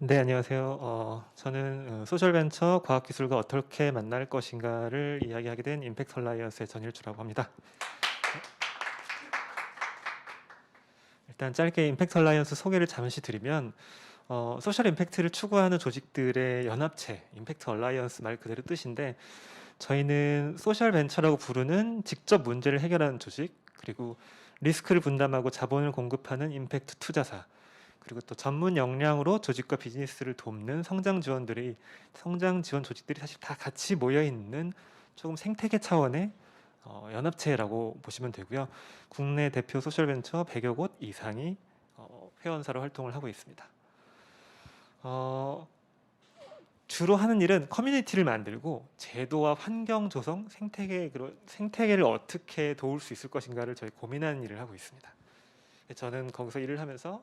네, 안녕하세요. 저는 소셜벤처 과학기술과 어떻게 만날 것인가를 이야기하게 된 임팩트 얼라이언스의 전일주라고 합니다. 일단 짧게 임팩트 얼라이언스 소개를 잠시 드리면 소셜 임팩트를 추구하는 조직들의 연합체, 임팩트 얼라이언스 말 그대로 뜻인데 저희는 소셜 벤처라고 부르는 직접 문제를 해결하는 조직, 그리고 리스크를 분담하고 자본을 공급하는 임팩트 투자사, 그리고 또 전문 역량으로 조직과 비즈니스를 돕는 성장 지원 조직들이 사실 다 같이 모여 있는 조금 생태계 차원의 연합체라고 보시면 되고요. 국내 대표 소셜벤처 100여 곳 이상이 회원사로 활동을 하고 있습니다. 어, 주로 하는 일은 커뮤니티를 만들고 제도와 환경 조성, 생태계를 어떻게 도울 수 있을 것인가를 저희 고민하는 일을 하고 있습니다. 저는 거기서 일을 하면서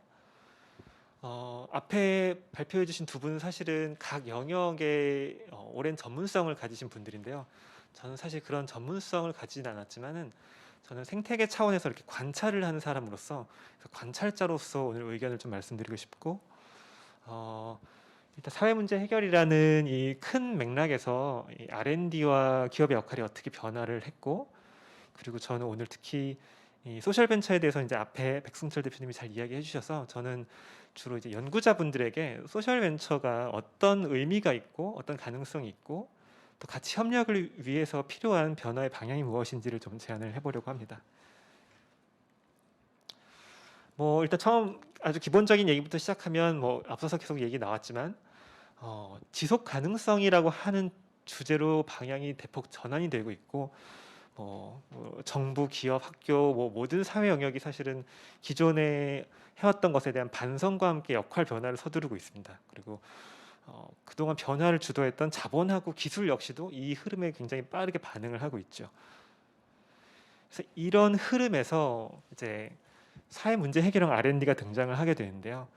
앞에 발표해 주신 두 분은 사실은 각 영역에 오랜 전문성을 가지신 분들인데요. 저는 사실 그런 전문성을 가지진 않았지만은 저는 생태계 차원에서 이렇게 관찰을 하는 사람으로서 관찰자로서 오늘 의견을 좀 말씀드리고 싶고 일단 사회 문제 해결이라는 이 큰 맥락에서 이 R&D와 기업의 역할이 어떻게 변화를 했고 그리고 저는 오늘 특히 이 소셜 벤처에 대해서 이제 앞에 백승철 대표님이 잘 이야기해 주셔서 저는 주로 이제 연구자분들에게 소셜 벤처가 어떤 의미가 있고 어떤 가능성이 있고 또 같이 협력을 위해서 필요한 변화의 방향이 무엇인지를 좀 제안을 해보려고 합니다. 뭐 일단 처음 아주 기본적인 얘기부터 시작하면 뭐 앞서서 계속 얘기 나왔지만 지속 가능성이라고 하는 주제로 방향이 대폭 전환이 되고 있고 정부, 기업, 학교 모든 사회 영역이 사실은 기존에 해왔던 것에 대한 반성과 함께 역할 변화를 서두르고 있습니다. 그리고 그동안 변화를 주도했던 자본하고 기술 역시도 이 흐름에 굉장히 빠르게 반응을 하고 있죠. 그래서 이런 흐름에서 이제 사회 문제 해결형 R&D가 등장을 하게 되는데요.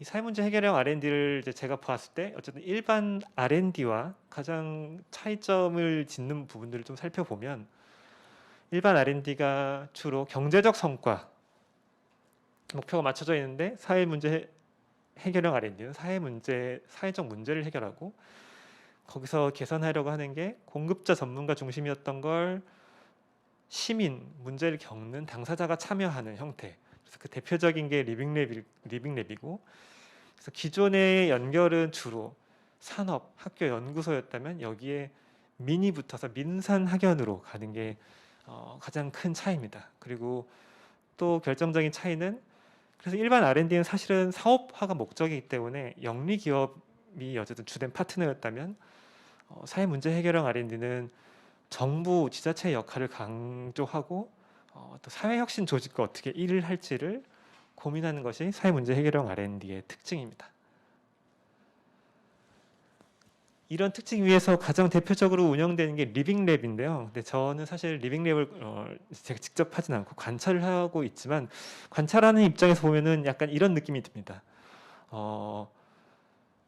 이 사회 문제 해결형 R&D를 이제 제가 봤을 때 어쨌든 일반 R&D와 가장 차이점을 짓는 부분들을 좀 살펴보면 일반 R&D가 주로 경제적 성과 목표가 맞춰져 있는데 사회 문제 해결형 R&D는 사회적 문제를 해결하고 거기서 개선하려고 하는 게 공급자 전문가 중심이었던 걸 시민 문제를 겪는 당사자가 참여하는 형태. 그래서 그 대표적인 게 리빙랩이고 그래서 기존의 연결은 주로 산업, 학교, 연구소였다면 여기에 민이 붙어서 민산 학연으로 가는 게 가장 큰 차이입니다. 그리고 또 결정적인 차이는 그래서 일반 R&D는 사실은 사업화가 목적이기 때문에 영리 기업이 어쨌든 주된 파트너였다면 사회 문제 해결형 R&D는 정부, 지자체의 역할을 강조하고 또 사회혁신 조직과 어떻게 일을 할지를 고민하는 것이 사회 문제 해결형 R&D의 특징입니다. 이런 특징 위에서 가장 대표적으로 운영되는 게 리빙랩인데요. 근데 저는 사실 리빙랩을 제가 직접 하진 않고 관찰을 하고 있지만 관찰하는 입장에서 보면은 약간 이런 느낌이 듭니다.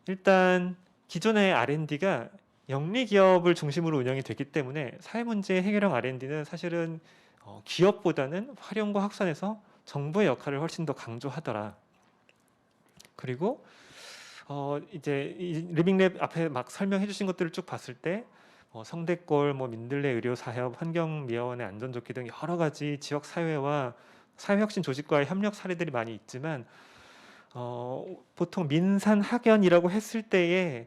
일단 기존의 R&D가 영리 기업을 중심으로 운영이 됐기 때문에 사회 문제 해결형 R&D는 사실은 기업보다는 활용과 확산에서 정부의 역할을 훨씬 더 강조하더라. 그리고 이제 이 리빙랩 앞에 막 설명해 주신 것들을 쭉 봤을 때 성대골, 민들레 의료사협, 환경미화원의 안전조끼 등 여러 가지 지역 사회와 사회혁신 조직과의 협력 사례들이 많이 있지만 보통 민산 학연이라고 했을 때에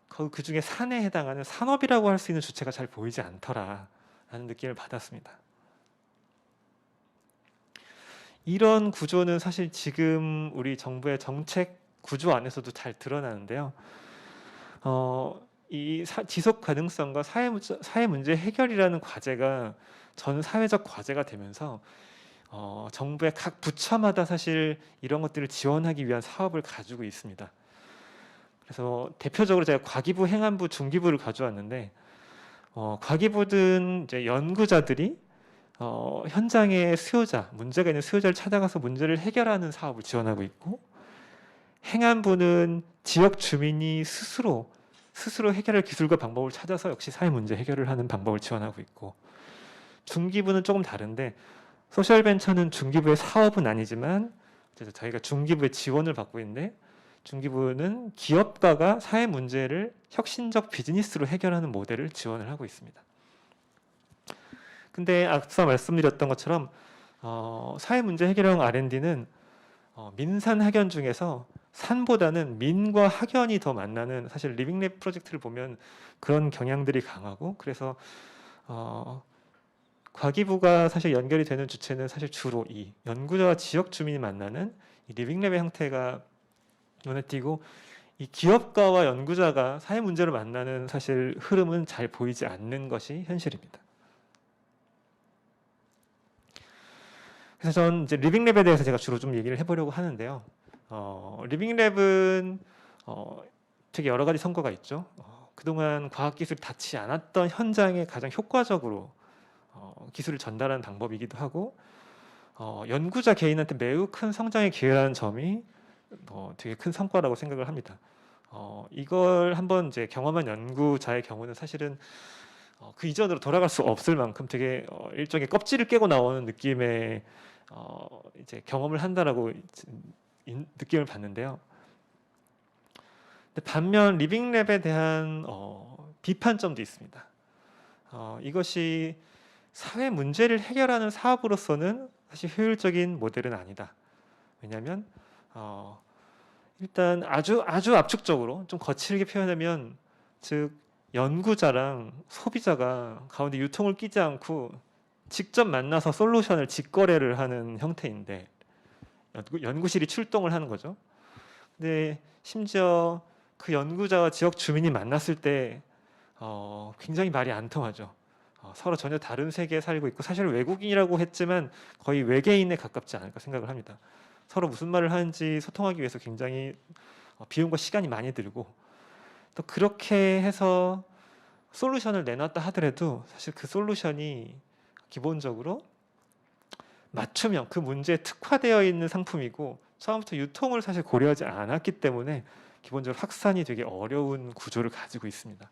그 중에 산에 해당하는 산업이라고 할 수 있는 주체가 잘 보이지 않더라라는 느낌을 받았습니다. 이런 구조는 사실 지금 우리 정부의 정책 구조 안에서도 잘 드러나는데요. 이 지속 가능성과 사회 문제 해결이라는 과제가 전 사회적 과제가 되면서 정부의 각 부처마다 사실 이런 것들을 지원하기 위한 사업을 가지고 있습니다. 그래서 대표적으로 제가 과기부, 행안부, 중기부를 가져왔는데 과기부든 이제 연구자들이 현장의 문제가 있는 수요자를 찾아가서 문제를 해결하는 사업을 지원하고 있고 행안부는 지역 주민이 스스로 해결할 기술과 방법을 찾아서 역시 사회 문제 해결을 하는 방법을 지원하고 있고 중기부는 조금 다른데 소셜벤처는 중기부의 사업은 아니지만 저희가 중기부의 지원을 받고 있는데 중기부는 기업가가 사회 문제를 혁신적 비즈니스로 해결하는 모델을 지원을 하고 있습니다. 근데 앞서 말씀드렸던 것처럼 사회 문제 해결형 R&D는 민산 학연 중에서 산보다는 민과 학연이 더 만나는, 사실 리빙랩 프로젝트를 보면 그런 경향들이 강하고, 그래서 과기부가 사실 연결이 되는 주체는 사실 주로 이 연구자와 지역 주민이 만나는 이 리빙랩의 형태가 눈에 띄고, 이 기업가와 연구자가 사회 문제를 만나는 사실 흐름은 잘 보이지 않는 것이 현실입니다. 그래서 전 이제 리빙랩에 대해서 제가 주로 좀 얘기를 해보려고 하는데요. 리빙랩은 되게 여러 가지 성과가 있죠. 그동안 과학기술이 닿지 않았던 현장에 가장 효과적으로 기술을 전달하는 방법이기도 하고, 연구자 개인한테 매우 큰 성장의 기회라는 점이 되게 큰 성과라고 생각을 합니다. 이걸 한번 이제 경험한 연구자의 경우는 사실은 그 이전으로 돌아갈 수 없을 만큼 되게 일종의 껍질을 깨고 나오는 느낌의 이제 경험을 한다라고 느낌을 받는데요. 근데 반면 리빙랩에 대한 비판점도 있습니다. 이것이 사회 문제를 해결하는 사업으로서는 사실 효율적인 모델은 아니다. 왜냐하면 일단 아주 압축적으로 좀 거칠게 표현하면, 즉 연구자랑 소비자가 가운데 유통을 끼지 않고 직접 만나서 솔루션을 직거래를 하는 형태인데, 연구실이 출동을 하는 거죠. 근데 심지어 그 연구자와 지역 주민이 만났을 때 굉장히 말이 안 통하죠. 서로 전혀 다른 세계에 살고 있고, 사실 외국인이라고 했지만 거의 외계인에 가깝지 않을까 생각을 합니다. 서로 무슨 말을 하는지 소통하기 위해서 굉장히 비용과 시간이 많이 들고, 또 그렇게 해서 솔루션을 내놨다 하더라도 사실 그 솔루션이 기본적으로 맞춤형, 그 문제에 특화되어 있는 상품이고, 처음부터 유통을 사실 고려하지 않았기 때문에 기본적으로 확산이 되게 어려운 구조를 가지고 있습니다.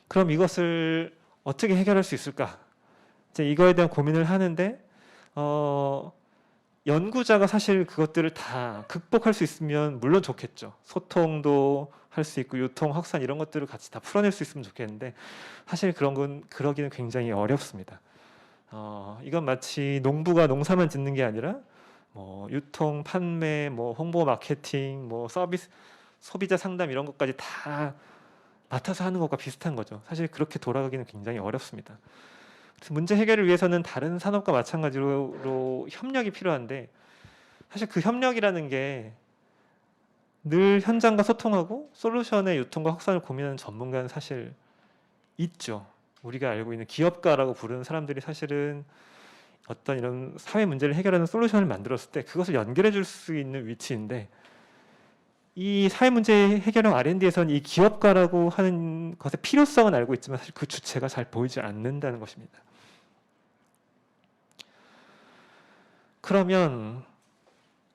그럼 이것을 어떻게 해결할 수 있을까? 이제 이거에 대한 고민을 하는데, 연구자가 사실 그것들을 다 극복할 수 있으면 물론 좋겠죠. 소통도 할 수 있고 유통, 확산 이런 것들을 같이 다 풀어낼 수 있으면 좋겠는데, 사실 그런 건 그러기는 굉장히 어렵습니다. 이건 마치 농부가 농사만 짓는 게 아니라 유통, 판매, 홍보, 마케팅, 서비스, 소비자 상담 이런 것까지 다 맡아서 하는 것과 비슷한 거죠. 사실 그렇게 돌아가기는 굉장히 어렵습니다. 그래서 문제 해결을 위해서는 다른 산업과 마찬가지로 협력이 필요한데, 사실 그 협력이라는 게 늘 현장과 소통하고 솔루션의 유통과 확산을 고민하는 전문가는 사실 있죠. 우리가 알고 있는 기업가라고 부르는 사람들이 사실은 어떤 이런 사회 문제를 해결하는 솔루션을 만들었을 때 그것을 연결해 줄 수 있는 위치인데, 이 사회 문제 해결형 R&D에서는 이 기업가라고 하는 것의 필요성은 알고 있지만 사실 그 주체가 잘 보이지 않는다는 것입니다. 그러면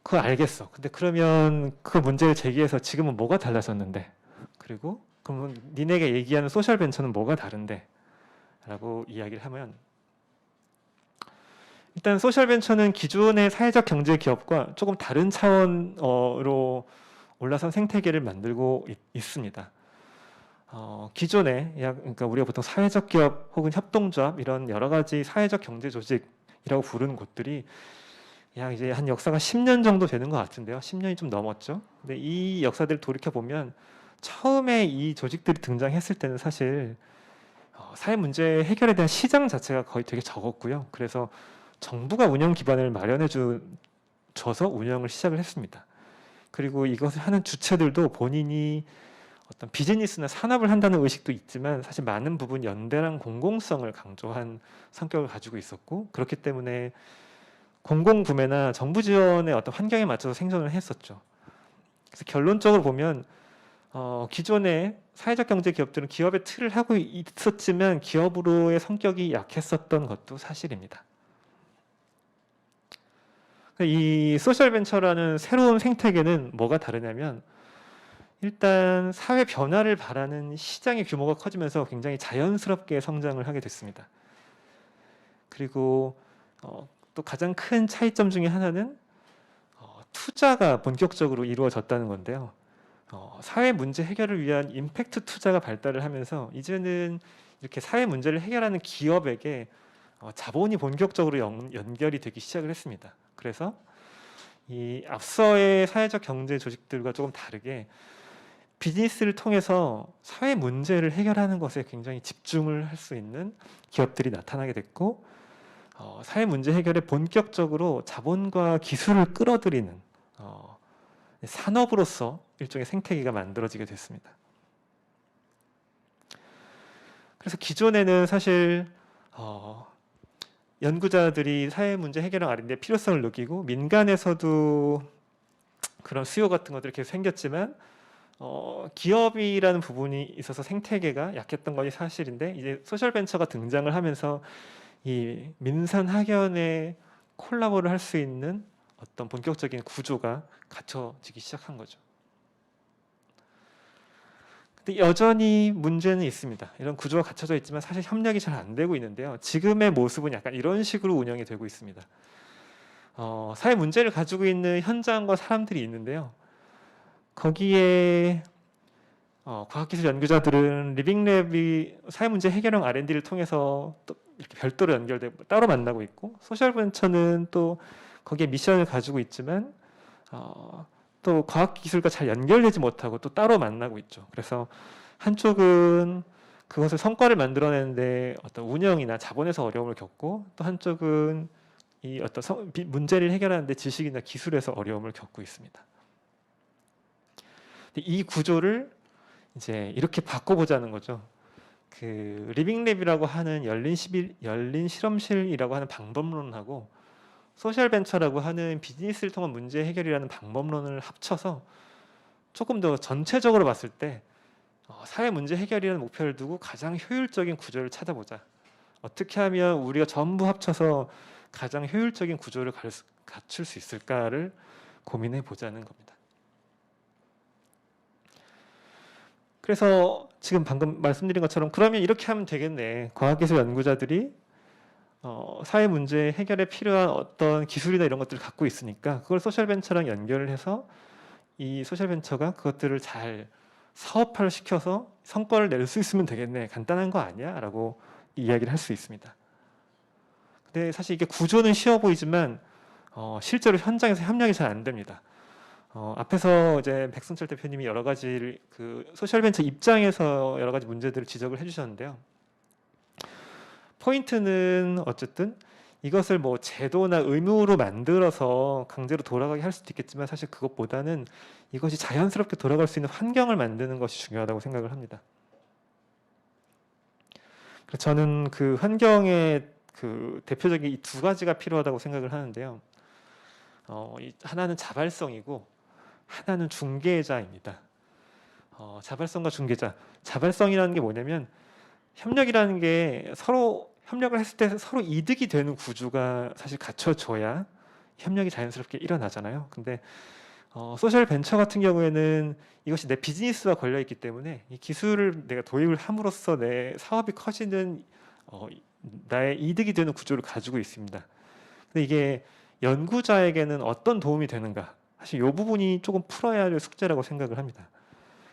그거 알겠어. 근데 그러면 그 문제를 제기해서 지금은 뭐가 달라졌는데, 그리고 그러면 니네가 얘기하는 소셜 벤처는 뭐가 다른데? 라고 이야기를 하면, 일단 소셜 벤처는 기존의 사회적 경제 기업과 조금 다른 차원으로 올라선 생태계를 만들고 있습니다. 기존에 그러니까 우리가 보통 사회적 기업 혹은 협동조합 이런 여러 가지 사회적 경제 조직이라고 부르는 곳들이 이제 한 역사가 10년 정도 되는 것 같은데요. 10년이 좀 넘었죠. 근데 이 역사들을 돌이켜 보면 처음에 이 조직들이 등장했을 때는 사실 사회 문제 해결에 대한 시장 자체가 거의 되게 적었고요. 그래서 정부가 운영 기반을 마련해 줘서 운영을 시작을 했습니다. 그리고 이것을 하는 주체들도 본인이 어떤 비즈니스나 산업을 한다는 의식도 있지만 사실 많은 부분 연대랑 공공성을 강조한 성격을 가지고 있었고, 그렇기 때문에 공공구매나 정부 지원의 어떤 환경에 맞춰서 생존을 했었죠. 그래서 결론적으로 보면 기존의 사회적 경제 기업들은 기업의 틀을 하고 있었지만 기업으로의 성격이 약했었던 것도 사실입니다. 이 소셜벤처라는 새로운 생태계는 뭐가 다르냐면, 일단 사회 변화를 바라는 시장의 규모가 커지면서 굉장히 자연스럽게 성장을 하게 됐습니다. 그리고 또 가장 큰 차이점 중에 하나는 투자가 본격적으로 이루어졌다는 건데요. 사회 문제 해결을 위한 임팩트 투자가 발달을 하면서 이제는 이렇게 사회 문제를 해결하는 기업에게 자본이 본격적으로 연결이 되기 시작을 했습니다. 그래서 이 앞서의 사회적 경제 조직들과 조금 다르게 비즈니스를 통해서 사회 문제를 해결하는 것에 굉장히 집중을 할 수 있는 기업들이 나타나게 됐고, 사회 문제 해결에 본격적으로 자본과 기술을 끌어들이는 산업으로서 일종의 생태계가 만들어지게 됐습니다. 그래서 기존에는 사실 연구자들이 사회 문제 해결을 R&D의 필요성을 느끼고 민간에서도 그런 수요 같은 것들이 계속 생겼지만 기업이라는 부분이 있어서 생태계가 약했던 것이 사실인데, 이제 소셜 벤처가 등장을 하면서 이 민산 학연의 콜라보를 할 수 있는 어떤 본격적인 구조가 갖춰지기 시작한 거죠. 근데 여전히 문제는 있습니다. 이런 구조가 갖춰져 있지만 사실 협력이 잘 안 되고 있는데요. 지금의 모습은 약간 이런 식으로 운영이 되고 있습니다. 사회 문제를 가지고 있는 현장과 사람들이 있는데요. 거기에 과학기술 연구자들은 리빙랩이 사회 문제 해결형 R&D를 통해서 또 이렇게 별도로 연결되고 따로 만나고 있고, 소셜벤처는 또 거기에 미션을 가지고 있지만 또 과학기술과 잘 연결되지 못하고 또 따로 만나고 있죠. 그래서 한쪽은 그것을 성과를 만들어내는데 어떤 운영이나 자본에서 어려움을 겪고, 또 한쪽은 이 어떤 문제를 해결하는데 지식이나 기술에서 어려움을 겪고 있습니다. 이 구조를 이제 이렇게 바꿔보자는 거죠. 그 리빙랩이라고 하는 열린 실험실이라고 하는 방법론하고 소셜벤처라고 하는 비즈니스를 통한 문제 해결이라는 방법론을 합쳐서 조금 더 전체적으로 봤을 때 사회 문제 해결이라는 목표를 두고 가장 효율적인 구조를 찾아보자. 어떻게 하면 우리가 전부 합쳐서 가장 효율적인 구조를 갖출 수 있을까를 고민해 보자는 겁니다. 그래서 지금 방금 말씀드린 것처럼 그러면 이렇게 하면 되겠네. 과학기술 연구자들이 사회 문제 해결에 필요한 어떤 기술이나 이런 것들을 갖고 있으니까 그걸 소셜벤처랑 연결을 해서 이 소셜벤처가 그것들을 잘 사업화를 시켜서 성과를 낼 수 있으면 되겠네. 간단한 거 아니야? 라고 이야기를 할 수 있습니다. 근데 사실 이게 구조는 쉬워 보이지만 실제로 현장에서 협력이 잘 안 됩니다. 앞에서 이제 백승철 대표님이 여러 가지 그 소셜벤처 입장에서 여러 가지 문제들을 지적을 해주셨는데요. 포인트는 어쨌든 이것을 뭐 제도나 의무로 만들어서 강제로 돌아가게 할 수도 있겠지만 사실 그것보다는 이것이 자연스럽게 돌아갈 수 있는 환경을 만드는 것이 중요하다고 생각을 합니다. 그래서 저는 그 환경의 그 대표적인 이 두 가지가 필요하다고 생각을 하는데요. 하나는 자발성이고 하나는 중개자입니다. 자발성과 중개자. 자발성이라는 게 뭐냐면 협력이라는 게 서로 협력을 했을 때 서로 이득이 되는 구조가 사실 갖춰져야 협력이 자연스럽게 일어나잖아요. 근데 소셜 벤처 같은 경우에는 이것이 내 비즈니스와 걸려 있기 때문에 이 기술을 내가 도입을 함으로써 내 사업이 커지는 나의 이득이 되는 구조를 가지고 있습니다. 근데 이게 연구자에게는 어떤 도움이 되는가? 사실 이 부분이 조금 풀어야 할 숙제라고 생각을 합니다.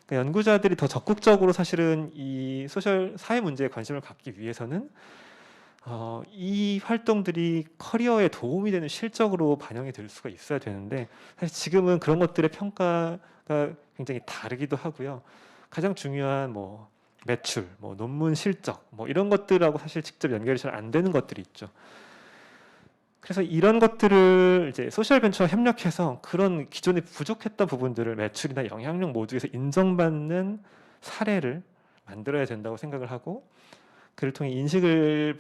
그러니까 연구자들이 더 적극적으로 사실은 이 소셜 사회 문제에 관심을 갖기 위해서는 이 활동들이 커리어에 도움이 되는 실적으로 반영이 될 수가 있어야 되는데 사실 지금은 그런 것들의 평가가 굉장히 다르기도 하고요. 가장 중요한 뭐 매출, 뭐 논문 실적, 뭐 이런 것들하고 사실 직접 연결이 잘 안 되는 것들이 있죠. 그래서 이런 것들을 이제 소셜 벤처와 협력해서 그런 기존에 부족했던 부분들을 매출이나 영향력 모두에서 인정받는 사례를 만들어야 된다고 생각을 하고, 그를 통해 인식을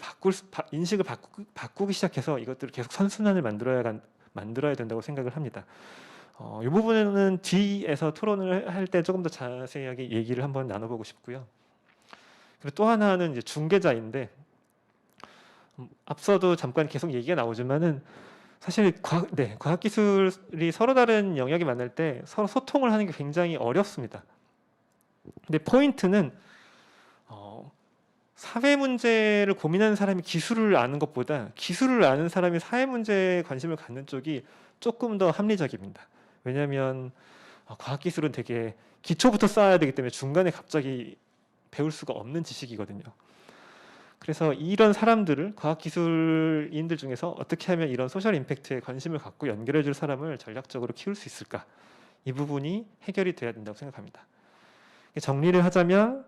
바꾸기 시작해서 이것들을 계속 선순환을 만들어야 된다고 생각을 합니다. 이 부분은 뒤에서 토론을 할 때 조금 더 자세하게 얘기를 한번 나눠보고 싶고요. 그리고 또 하나는 이제 중개자인데, 앞서도 잠깐 계속 얘기가 나오지만은 사실 과학기술이 서로 다른 영역이 만날 때 서로 소통을 하는 게 굉장히 어렵습니다. 근데 포인트는 사회 문제를 고민하는 사람이 기술을 아는 것보다 기술을 아는 사람이 사회 문제에 관심을 갖는 쪽이 조금 더 합리적입니다. 왜냐하면 과학기술은 되게 기초부터 쌓아야 되기 때문에 중간에 갑자기 배울 수가 없는 지식이거든요. 그래서 이런 사람들을 과학기술인들 중에서 어떻게 하면 이런 소셜 임팩트에 관심을 갖고 연결해 줄 사람을 전략적으로 키울 수 있을까? 이 부분이 해결이 돼야 된다고 생각합니다. 정리를 하자면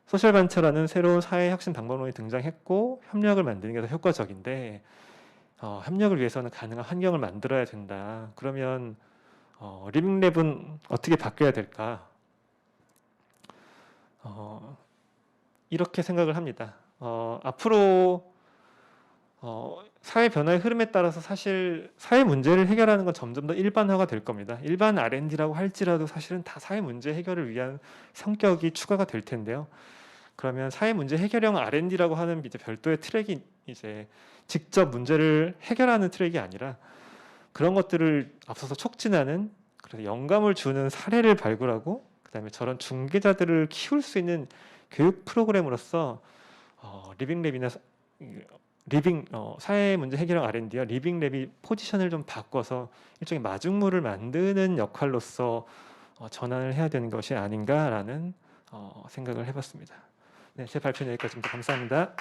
소셜 반처라는 새로운 사회 혁신 방법론이 등장했고 협력을 만드는 게 더 효과적인데 협력을 위해서는 가능한 환경을 만들어야 된다. 그러면 리빙랩은 어떻게 바뀌어야 될까? 이렇게 생각을 합니다. 앞으로 사회 변화의 흐름에 따라서 사실 사회 문제를 해결하는 건 점점 더 일반화가 될 겁니다. 일반 R&D라고 할지라도 사실은 다 사회 문제 해결을 위한 성격이 추가가 될 텐데요. 그러면 사회 문제 해결형 R&D라고 하는 이제 별도의 트랙이 이제 직접 문제를 해결하는 트랙이 아니라 그런 것들을 앞서서 촉진하는, 그래서 영감을 주는 사례를 발굴하고 그다음에 저런 중개자들을 키울 수 있는 교육 프로그램으로서 리빙랩이나 사회 문제 해결형 R&D와 리빙랩이 포지션을 좀 바꿔서 일종의 마중물을 만드는 역할로서 전환을 해야 되는 것이 아닌가라는 생각을 해봤습니다. 네, 제 발표는 여기까지입니다. 감사합니다.